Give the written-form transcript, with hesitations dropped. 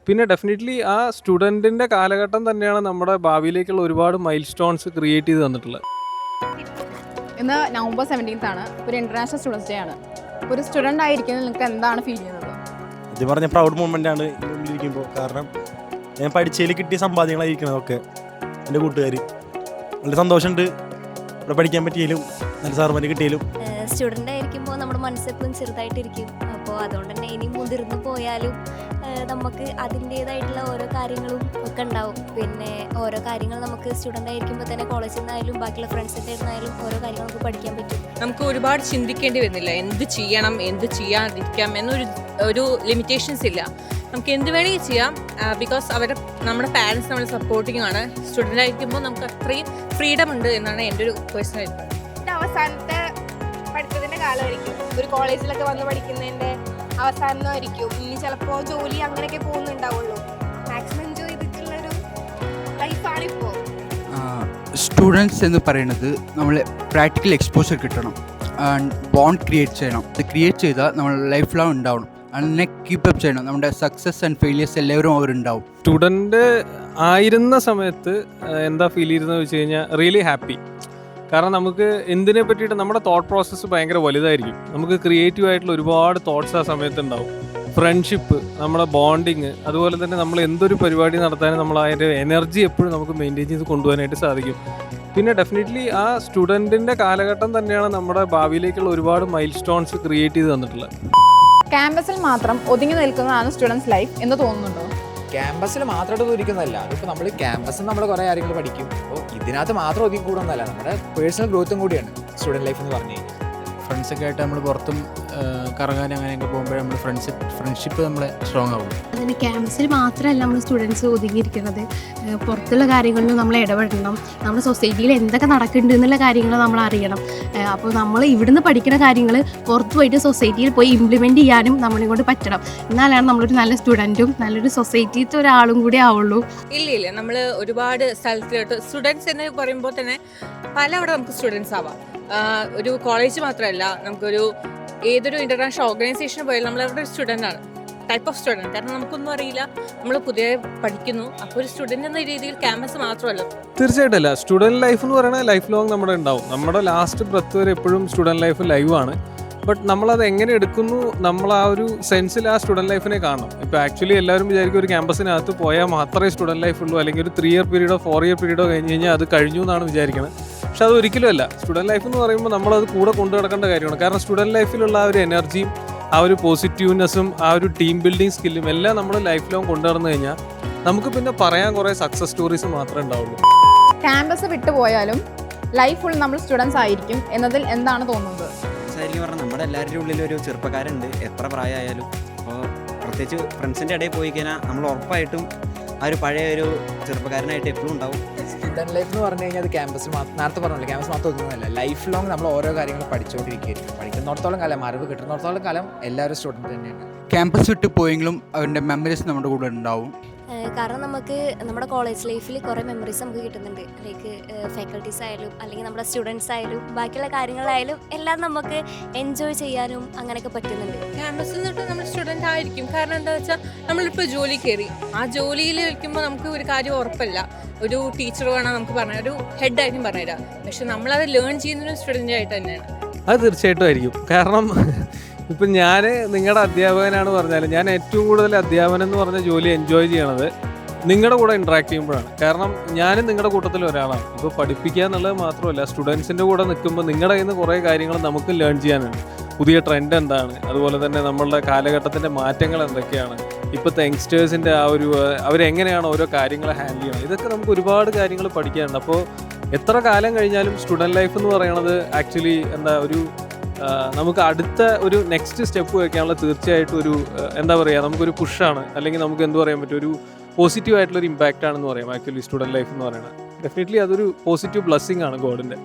പിന്നെ ഡെഫിനിറ്റ്ലി ആ സ്റ്റുഡൻറ്റിൻ്റെ കാലഘട്ടം തന്നെയാണ് നമ്മുടെ ഭാവിയിലേക്കുള്ള ഒരുപാട് മൈൽ സ്റ്റോൺസ് ക്രിയേറ്റ് ചെയ്ത് തന്നിട്ടുള്ളത്. ഇന്ന് നവംബർ 17 ആണ്, ഒരു ഇൻ്റർനാഷണൽ സ്റ്റുഡൻസ് ഡേ ആണ്. ഒരു സ്റ്റുഡൻ്റ് ആയിരിക്കുന്നത് നിങ്ങൾക്ക് എന്താണ് ഫീൽ ചെയ്യുന്നത്? ഇത് പറഞ്ഞ പ്രൗഡ് മൂമെൻ്റ് ആണ് ഉള്ളിലിരിക്കുമ്പോൾ. കാരണം ഞാൻ പഠിച്ചതിൽ കിട്ടിയ സമ്പാദ്യങ്ങളായിരിക്കണതൊക്കെ എൻ്റെ കൂട്ടുകാർ. നല്ല സന്തോഷമുണ്ട് ഇവിടെ പഠിക്കാൻ പറ്റിയാലും നല്ല സാർമാർ കിട്ടിയാലും. സ്റ്റുഡൻ്റ് ആയിരിക്കുമ്പോൾ നമ്മുടെ മനസ്സെപ്പോഴും ചെറുതായിട്ടിരിക്കും. അപ്പോൾ അതുകൊണ്ട് തന്നെ ഇനി മുതിർന്നു പോയാലും നമുക്ക് അതിൻ്റേതായിട്ടുള്ള ഓരോ കാര്യങ്ങളും ഒക്കെ ഉണ്ടാവും. പിന്നെ ഓരോ കാര്യങ്ങൾ നമുക്ക് സ്റ്റുഡൻ്റ് ആയിരിക്കുമ്പോൾ തന്നെ കോളേജിൽ നിന്നായാലും ബാക്കിയുള്ള ഫ്രണ്ട്സിൻ്റെ നിന്നായാലും ഓരോ കാര്യങ്ങൾ നമുക്ക് പഠിക്കാൻ പറ്റും. നമുക്ക് ഒരുപാട് ചിന്തിക്കേണ്ടി വരുന്നില്ല, എന്ത് ചെയ്യണം എന്ത് ചെയ്യാതിരിക്കാം എന്നൊരു ലിമിറ്റേഷൻസ് ഇല്ല. നമുക്ക് എന്ത് വേണമെങ്കിൽ ചെയ്യാം. ബിക്കോസ് നമ്മുടെ പാരൻസ് നമ്മളെ സപ്പോർട്ടിങ് ആണ്. സ്റ്റുഡൻ്റ് ആയിരിക്കുമ്പോൾ നമുക്ക് അത്രയും ഫ്രീഡം ഉണ്ട് എന്നാണ് എൻ്റെ ഒരു പേഴ്സണൽ അഭിപ്രായം. അവസാനത്തെ പഠിത്തത്തിൻ്റെ കാലമായിരിക്കും, ഒരു കോളേജിലൊക്കെ വന്ന് പഠിക്കുന്നതിൻ്റെ അവസാനമായിരിക്കും. ഇനി ചിലപ്പോൾ ജോലി അങ്ങനെയൊക്കെ പോകുന്നുണ്ടാവുള്ളൂ. മാക്സിമം എൻജോയ് ചെയ്തിട്ടുള്ളൊരു ലൈഫാണിപ്പോൾ. സ്റ്റുഡൻസ് എന്ന് പറയുന്നത് നമ്മൾ പ്രാക്ടിക്കൽ എക്സ്പോഷർ കിട്ടണം, ബോണ്ട് ക്രിയേറ്റ് ചെയ്യണം. ഇത് ക്രിയേറ്റ് ചെയ്താൽ നമ്മൾ ലൈഫ് ലോങ് ഉണ്ടാവണം. അതിനെ കീപ്പപ്പ് ചെയ്യണം. നമ്മുടെ സക്സസ് ആൻഡ് ഫെയിലിയേഴ്സ് എല്ലാവരും അവരുണ്ടാവും. സ്റ്റുഡൻറ്റ് ആയിരുന്ന സമയത്ത് എന്താ ഫീൽ ചെയ്തതെന്ന് വെച്ച് കഴിഞ്ഞാൽ റിയലി ഹാപ്പി. കാരണം നമുക്ക് എന്തിനെ പറ്റിയിട്ട് നമ്മുടെ തോട്ട് പ്രോസസ്സ് ഭയങ്കര വലുതായിരിക്കും. നമുക്ക് ക്രിയേറ്റീവ് ആയിട്ടുള്ള ഒരുപാട് തോട്ട്സ് ആ സമയത്ത് ഉണ്ടാവും. ഫ്രണ്ട്ഷിപ്പ്, നമ്മുടെ ബോണ്ടിങ്, അതുപോലെ തന്നെ നമ്മൾ എന്തൊരു പരിപാടി നടത്താനും നമ്മൾ അതിൻ്റെ എനർജി എപ്പോഴും നമുക്ക് മെയിൻറ്റെയിൻ ചെയ്ത് കൊണ്ടുപോകാനായിട്ട് സാധിക്കും. പിന്നെ ഡെഫിനറ്റ്ലി ആ സ്റ്റുഡൻറ്റിൻ്റെ കാലഘട്ടം തന്നെയാണ് നമ്മുടെ ഭാവിയിലേക്കുള്ള ഒരുപാട് മൈൽ സ്റ്റോൺസ് ക്രിയേറ്റ് ചെയ്ത് തന്നിട്ടുള്ളത്. ക്യാമ്പസിൽ മാത്രം ഒതുങ്ങി നിൽക്കുന്നതാണ് സ്റ്റുഡൻസ് ലൈഫ് എന്ന് തോന്നുന്നുണ്ടോ? ക്യാമ്പസിൽ മാത്രമായിട്ട് ഒതുക്കുന്നതല്ല. അതിപ്പോൾ നമ്മൾ ക്യാമ്പസിൽ നമ്മൾ കുറേ കാര്യങ്ങൾ പഠിക്കും. അപ്പോൾ ഇതിനകത്ത് മാത്രം ഒതുക്കി കൂടുന്നതല്ല, നമ്മുടെ പേഴ്സണൽ ഗ്രോത്തും കൂടിയാണ് സ്റ്റുഡൻറ്റ് ലൈഫ് എന്ന് പറഞ്ഞു കഴിഞ്ഞാൽ. ഫ്രണ്ട്സൊക്കെ ആയിട്ട് നമ്മൾ പുറത്തും കറങ്ങാൻ അങ്ങനെയൊക്കെ പോകുമ്പോൾ നമ്മൾ ഫ്രണ്ട്ഷിപ്പ് നമ്മളെ സ്ട്രോങ് ആവും. അങ്ങനെ ക്യാമ്പസിൽ മാത്രമല്ല നമ്മൾ സ്റ്റുഡൻസ് ഒതുങ്ങിയിരിക്കുന്നത്, പുറത്തുള്ള കാര്യങ്ങളിലും നമ്മൾ ഇടപെടണം. നമ്മുടെ സൊസൈറ്റിയിൽ എന്തൊക്കെ നടക്കുന്നുണ്ട് എന്നുള്ള കാര്യങ്ങൾ നമ്മൾ അറിയണം. അപ്പോൾ നമ്മൾ ഇവിടുന്ന് പഠിക്കുന്ന കാര്യങ്ങൾ പുറത്ത് പോയിട്ട് സൊസൈറ്റിയിൽ പോയി ഇംപ്ലിമെൻറ്റ് ചെയ്യാനും നമ്മളെ കൊണ്ട് പറ്റണം. എന്നാലാണ് നമ്മളൊരു നല്ല സ്റ്റുഡൻറ്റും നല്ലൊരു സൊസൈറ്റിയിലത്തെ ഒരാളും കൂടി ആവുള്ളൂ. ഇല്ല, നമ്മൾ ഒരുപാട് സ്ഥലത്തിലോട്ട് സ്റ്റുഡൻസ് എന്ന് പറയുമ്പോൾ തന്നെ പലവിടെ നമുക്ക് സ്റ്റുഡൻസ് ആവാം. ഒരു കോളേജ് മാത്രമല്ല, നമുക്കൊരു ഏതൊരു ഇൻ്റർനാഷണൽ ഓർഗനൈസേഷന് പോയാലും നമ്മളവിടെ ഒരു സ്റ്റുഡൻ്റ് ആണ്, ടൈപ്പ് ഓഫ് സ്റ്റുഡൻറ്റ്. കാരണം നമുക്കൊന്നും അറിയില്ല, നമ്മൾ പുതിയ പഠിക്കുന്നു. അപ്പോൾ ഒരു സ്റ്റുഡൻറ്റ് എന്ന രീതിയിൽ ക്യാമ്പസ് മാത്രമല്ല. തീർച്ചയായിട്ടും അല്ല, സ്റ്റുഡൻറ്റ് ലൈഫ് എന്ന് പറയുന്നത് ലൈഫ് ലോങ് നമ്മുടെ ഉണ്ടാവും. നമ്മുടെ ലാസ്റ്റ് ബ്രത്ത് വരെ എപ്പോഴും സ്റ്റുഡൻറ്റ് ലൈഫ് ലൈവാണ്. ബട്ട് നമ്മളത് എങ്ങനെ എടുക്കുന്നു, നമ്മൾ ആ ഒരു സെൻസിൽ ആ സ്റ്റുഡൻറ്റ് ലൈഫിനെ കാണണം. ഇപ്പോൾ ആക്ച്വലി എല്ലാവരും വിചാരിക്കും ഒരു ക്യാമ്പസിനകത്ത് പോയാൽ മാത്രമേ സ്റ്റുഡൻറ്റ് ലൈഫ് ഉള്ളൂ, അല്ലെങ്കിൽ ഒരു 3 ഇയർ പീരീഡോ 4 ഇയർ പീരീഡോ കഴിഞ്ഞ് കഴിഞ്ഞാൽ അത് കഴിഞ്ഞു എന്നാണ് വിചാരിക്കുന്നത്. പക്ഷെ അത് ഒരിക്കലും അല്ല. സ്റ്റുഡൻറ്റ് ലൈഫ് എന്ന് പറയുമ്പോൾ നമ്മളത് കൂടെ കൊണ്ടു നടക്കേണ്ട കാര്യമാണ്. കാരണം സ്റ്റുഡൻറ്റ് ലൈഫിലുള്ള ആ ഒരു എനർജിയും ആ ഒരു പോസിറ്റീവ്നെസ്സും ആ ഒരു ടീം ബിൽഡിംഗ് സ്കില്ലും എല്ലാം നമ്മൾ ലൈഫ് ലോങ് കൊണ്ടുനടന്നു കഴിഞ്ഞാൽ നമുക്ക് പിന്നെ പറയാൻ കുറേ സക്സസ് സ്റ്റോറീസ് മാത്രമേ ഉണ്ടാവുള്ളൂ. ക്യാമ്പസ് വിട്ടുപോയാലും ലൈഫ് ഫുൾ നമ്മൾ സ്റ്റുഡൻസ് ആയിരിക്കും എന്നതിൽ എന്താണ് തോന്നുന്നത്? ശരിക്കും പറഞ്ഞാൽ നമ്മുടെ എല്ലാവരുടെ ഉള്ളിൽ ഒരു ചെറുപ്പക്കാരുണ്ട്, എത്ര പ്രായമായാലും. അപ്പോൾ പ്രത്യേകിച്ച് ഫ്രണ്ട്സിൻ്റെ ഇടയിൽ പോയി കഴിഞ്ഞാൽ നമ്മൾ ഉറപ്പായിട്ടും ആ ഒരു പഴയ ഒരു ചെറുപ്പക്കാരനായിട്ട് എപ്പോഴും ഉണ്ടാവും. സ്റ്റുഡൻറ്റ് ലൈഫ് എന്ന് പറഞ്ഞു കഴിഞ്ഞാൽ അത് ക്യാമ്പസിൽ നേരത്തെ പറഞ്ഞില്ല, ക്യാമ്പസ് മാത്രം ഒന്നുമല്ല, ലൈഫ് ലോങ് നമ്മൾ ഓരോ കാര്യങ്ങൾ പഠിച്ചുകൊണ്ടിരിക്കുകയായിരിക്കും. പഠിക്കുന്നിടത്തോളം കാലം, അറിവ് കിട്ടുന്നിടത്തോളം കാലം എല്ലാവരും സ്റ്റുഡൻറ്റ് തന്നെയാണ്. ക്യാമ്പസ് വിട്ട് പോയെങ്കിലും അവരുടെ മെമ്മറീസ് നമ്മുടെ കൂടെ ഉണ്ടാവും. കാരണം നമുക്ക് നമ്മുടെ കോളേജ് ലൈഫിൽ കുറേ മെമ്മറീസ് നമുക്ക് കിട്ടുന്നുണ്ട്. ലൈക്ക് ഫാക്കൽറ്റീസ് ആയാലും അല്ലെങ്കിൽ നമ്മുടെ സ്റ്റുഡൻസ് ആയാലും ബാക്കിയുള്ള കാര്യങ്ങളായാലും എല്ലാം നമുക്ക് എൻജോയ് ചെയ്യാനും അങ്ങനെയൊക്കെ പറ്റുന്നുണ്ട്. ക്യാമ്പസിൽ നിന്നിട്ട് നമ്മൾ സ്റ്റുഡൻ്റ് ആയിരിക്കും. കാരണം എന്താ വെച്ചാൽ നമ്മളിപ്പോൾ ജോലി കയറി, ആ ജോലിയിൽ വയ്ക്കുമ്പോൾ നമുക്ക് ഒരു കാര്യം ഉറപ്പല്ല. ഒരു ടീച്ചർ വേണം നമുക്ക് പറഞ്ഞാൽ, ഒരു ഹെഡായിരിക്കും പറഞ്ഞുതരാം. പക്ഷെ നമ്മളത് ലേൺ ചെയ്യുന്നൊരു സ്റ്റുഡൻ്റ് ആയിട്ട് തന്നെയാണ്. അത് തീർച്ചയായിട്ടും ആയിരിക്കും. കാരണം ഇപ്പം ഞാൻ നിങ്ങളുടെ അധ്യാപകനാണ് പറഞ്ഞാലും ഞാൻ ഏറ്റവും കൂടുതൽ അധ്യാപനം എന്ന് പറഞ്ഞ ജോലി എൻജോയ് ചെയ്യണത് നിങ്ങളുടെ കൂടെ ഇൻട്രാക്ട് ചെയ്യുമ്പോഴാണ്. കാരണം ഞാനും നിങ്ങളുടെ കൂട്ടത്തിൽ ഒരാളാണ്. ഇപ്പോൾ പഠിപ്പിക്കുക എന്നുള്ളത് മാത്രമല്ല, സ്റ്റുഡൻസിൻ്റെ കൂടെ നിൽക്കുമ്പോൾ നിങ്ങളുടെ കയ്യിൽ നിന്ന് കുറേ കാര്യങ്ങൾ നമുക്ക് ലേൺ ചെയ്യാനുണ്ട്. പുതിയ ട്രെൻഡ് എന്താണ്, അതുപോലെ തന്നെ നമ്മളുടെ കാലഘട്ടത്തിൻ്റെ മാറ്റങ്ങൾ എന്തൊക്കെയാണ്, ഇപ്പോഴത്തെ യങ്സ്റ്റേഴ്സിൻ്റെ ആ ഒരു അവരെങ്ങനെയാണ് ഓരോ കാര്യങ്ങൾ ഹാൻഡിൽ ചെയ്യണം, ഇതൊക്കെ നമുക്ക് ഒരുപാട് കാര്യങ്ങൾ പഠിക്കാനുണ്ട്. അപ്പോൾ എത്ര കാലം കഴിഞ്ഞാലും സ്റ്റുഡൻറ്റ് ലൈഫ് എന്ന് പറയുന്നത് ആക്ച്വലി നമുക്ക് അടുത്ത ഒരു നെക്സ്റ്റ് സ്റ്റെപ്പ് വയ്ക്കാനുള്ള തീർച്ചയായിട്ടും ഒരു എന്താ പറയുക, നമുക്കൊരു പുഷാണ്, അല്ലെങ്കിൽ നമുക്ക് എന്ത് പറയാൻ പറ്റും, ഒരു പോസിറ്റീവ് ആയിട്ടുള്ളൊരു ഇമ്പാക്റ്റ് ആണെന്ന് പറയാം ആക്ച്വലി സ്റ്റുഡൻറ്റ് ലൈഫ് എന്ന് പറയുന്നത്. ഡെഫിനറ്റ്ലി അതൊരു പോസിറ്റീവ് ബ്ലെസ്സിങ് ആണ് ഗോഡിൻ്റെ.